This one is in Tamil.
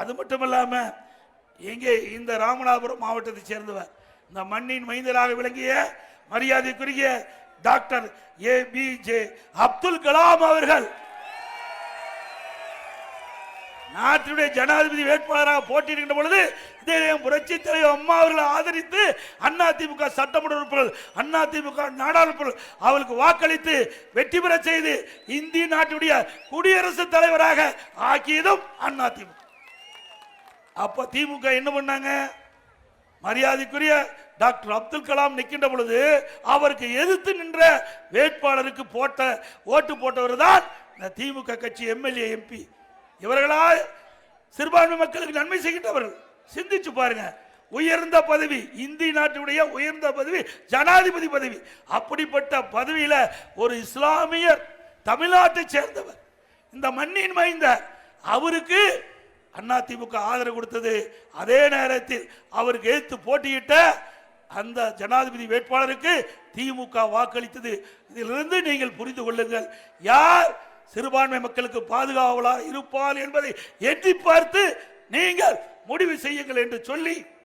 அது மட்டும் இல்லாம இங்கே இந்த ராமநாதபுரம் மாவட்டத்தை சேர்ந்தவர், இந்த மண்ணின் மைந்தராக விளங்கிய மரியாதைக்குரிய டாக்டர் ஏபிஜே அப்துல் கலாம் அவர்கள் நாட்டுடைய ஜனாதிபதி வேட்பாளராக போட்டியிடுகின்ற பொழுது புரட்சி தலைவர் அம்மா அவர்களை ஆதரித்து அதிமுக சட்டமன்ற உறுப்பினர், அதிமுக நாடாளுமன்ற அவருக்கு வாக்களித்து வெற்றி பெற செய்து இந்திய நாட்டுடைய குடியரசுத் தலைவராக ஆக்கியதும் அதிமுக. அப்ப திமுக என்ன பண்ணாங்க? மரியாதைக்குரிய டாக்டர் அப்துல் கலாம் நிற்கின்ற பொழுது அவருக்கு எதிர்த்து நின்ற வேட்பாளருக்கு ஓட்டு போட்டவர் தான் இந்த திமுக கட்சி எம்எல்ஏ எம்பி. இவர்களா சிறுபான்மை மக்களுக்கு நன்மை செய்கின்றவர்கள். சிந்திச்சு பாருங்க, உயர்ந்த பதவி, இந்திய நாட்டுடைய உயர்ந்த பதவி ஜனாதிபதி பதவி. அப்படிப்பட்ட பதவியில ஒரு இஸ்லாமியர் தமிழ்நாட்டை சேர்ந்தவர், இந்த மண்ணின் மைந்த அவருக்கு அதிமுக ஆதரவு கொடுத்தது. அதே நேரத்தில் அவருக்கு எதிர்த்து போட்டியிட்ட அந்த ஜனாதிபதி வேட்பாளருக்கு திமுக வாக்களித்தது. இதிலிருந்து நீங்கள் புரிந்து கொள்ளுங்கள், யார் சிறுபான்மை மக்களுக்கு பாதுகாவலா இருப்பார் என்பதை எட்டி பார்த்து நீங்கள் முடிவு செய்யுங்கள் என்று சொல்லி